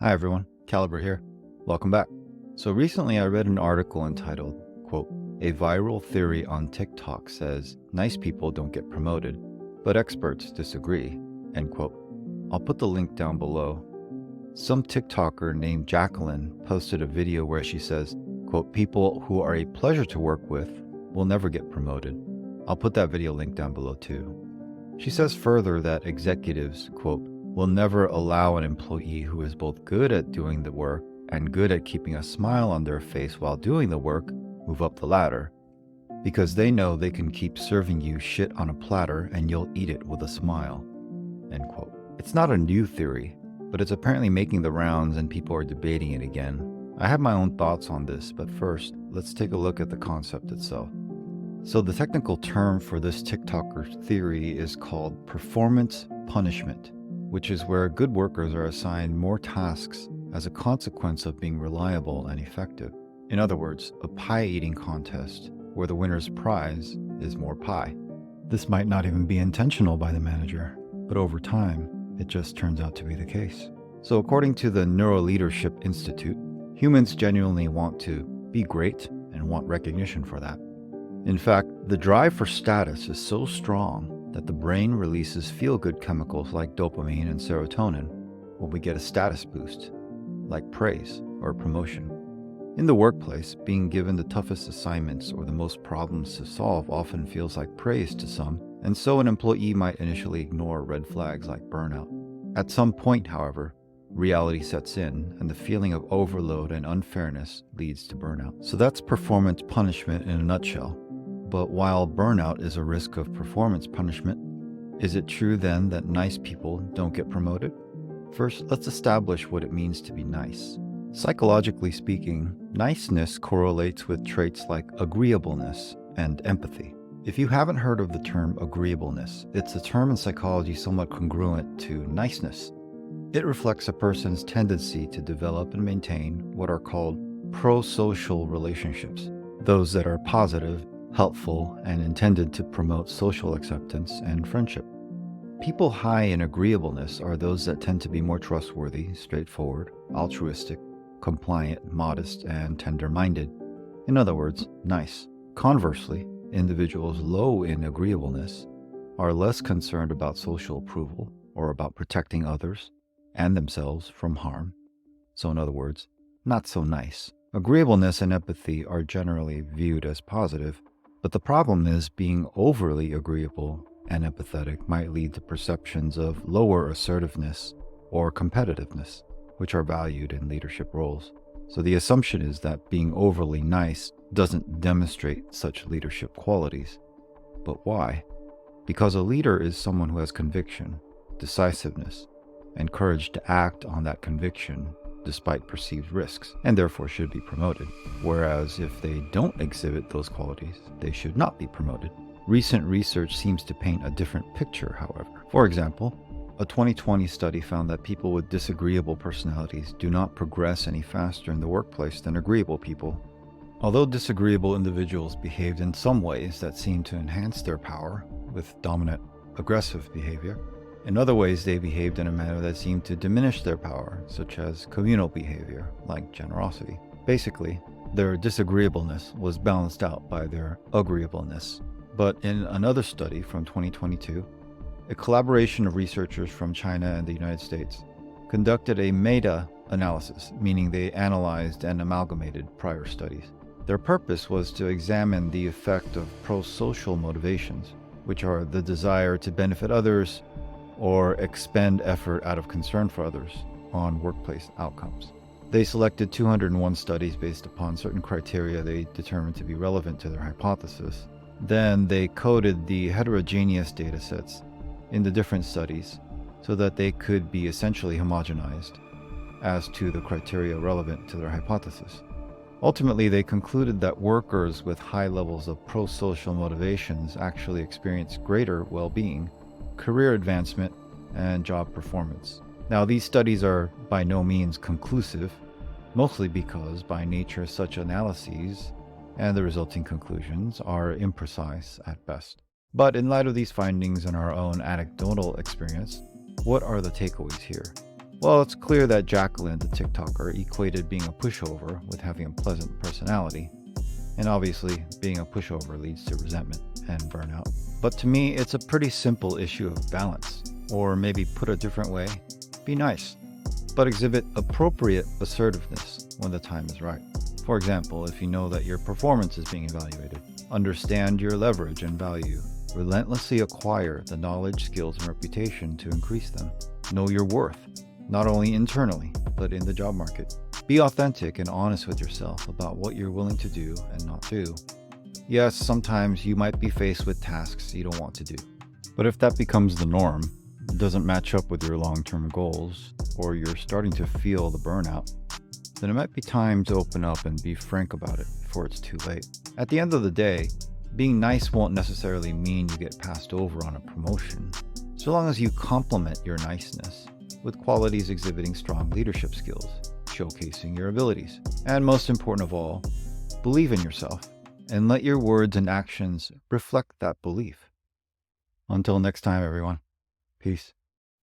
Hi everyone, Caliber here. Welcome back. So recently I read an article entitled, quote, "A viral theory on TikTok says nice people don't get promoted, but experts disagree," end quote. I'll put the link down below. Some TikToker named Jacqueline posted a video where she says, quote, "People who are a pleasure to work with will never get promoted." I'll put that video link down below too. She says further that executives, quote, "will never allow an employee who is both good at doing the work and good at keeping a smile on their face while doing the work move up the ladder, because they know they can keep serving you shit on a platter and you'll eat it with a smile," end quote. It's not a new theory, but it's apparently making the rounds and people are debating it again. I have my own thoughts on this, but first, let's take a look at the concept itself. So the technical term for this TikToker theory is called performance punishment, which is where good workers are assigned more tasks as a consequence of being reliable and effective. In other words, a pie-eating contest where the winner's prize is more pie. This might not even be intentional by the manager, but over time, it just turns out to be the case. So according to the Neuroleadership Institute, humans genuinely want to be great and want recognition for that. In fact, the drive for status is so strong that the brain releases feel-good chemicals like dopamine and serotonin when we get a status boost, like praise or promotion. In the workplace, being given the toughest assignments or the most problems to solve often feels like praise to some, and so an employee might initially ignore red flags like burnout. At some point, however, reality sets in, and the feeling of overload and unfairness leads to burnout. So that's performance punishment in a nutshell. But while burnout is a risk of performance punishment, is it true then that nice people don't get promoted? First, let's establish what it means to be nice. Psychologically speaking, niceness correlates with traits like agreeableness and empathy. If you haven't heard of the term agreeableness, it's a term in psychology somewhat congruent to niceness. It reflects a person's tendency to develop and maintain what are called pro-social relationships, those that are positive, helpful, and intended to promote social acceptance and friendship. People high in agreeableness are those that tend to be more trustworthy, straightforward, altruistic, compliant, modest, and tender-minded. In other words, nice. Conversely, individuals low in agreeableness are less concerned about social approval or about protecting others and themselves from harm. So in other words, not so nice. Agreeableness and empathy are generally viewed as positive, but the problem is being overly agreeable and empathetic might lead to perceptions of lower assertiveness or competitiveness, which are valued in leadership roles. So the assumption is that being overly nice doesn't demonstrate such leadership qualities. But why? Because a leader is someone who has conviction, decisiveness, and courage to act on that conviction despite perceived risks, and therefore should be promoted. Whereas if they don't exhibit those qualities, they should not be promoted. Recent research seems to paint a different picture, however. For example, a 2020 study found that people with disagreeable personalities do not progress any faster in the workplace than agreeable people. Although disagreeable individuals behaved in some ways that seemed to enhance their power, with dominant, aggressive behavior, in other ways they behaved in a manner that seemed to diminish their power, such as communal behavior, like generosity. Basically, their disagreeableness was balanced out by their agreeableness. But in another study from 2022, a collaboration of researchers from China and the United States conducted a meta-analysis, meaning they analyzed and amalgamated prior studies. Their purpose was to examine the effect of pro-social motivations, which are the desire to benefit others or expend effort out of concern for others, on workplace outcomes. They selected 201 studies based upon certain criteria they determined to be relevant to their hypothesis. Then they coded the heterogeneous datasets in the different studies so that they could be essentially homogenized as to the criteria relevant to their hypothesis. Ultimately, they concluded that workers with high levels of pro-social motivations actually experience greater well-being, career advancement, and job performance. Now, these studies are by no means conclusive, mostly because by nature such analyses and the resulting conclusions are imprecise at best. But in light of these findings and our own anecdotal experience, what are the takeaways here? Well, it's clear that Jacqueline the TikToker equated being a pushover with having a pleasant personality. And obviously, being a pushover leads to resentment and burnout. But to me, it's a pretty simple issue of balance. Or maybe put a different way, be nice, but exhibit appropriate assertiveness when the time is right. For example, if you know that your performance is being evaluated, understand your leverage and value. Relentlessly acquire the knowledge, skills, and reputation to increase them. Know your worth, not only internally, but in the job market. Be authentic and honest with yourself about what you're willing to do and not do. Yes, sometimes you might be faced with tasks you don't want to do. But if that becomes the norm, doesn't match up with your long-term goals, or you're starting to feel the burnout, then it might be time to open up and be frank about it before it's too late. At the end of the day, being nice won't necessarily mean you get passed over on a promotion, so long as you complement your niceness with qualities exhibiting strong leadership skills, showcasing your abilities, and most important of all, believe in yourself, and let your words and actions reflect that belief. Until next time, everyone. Peace.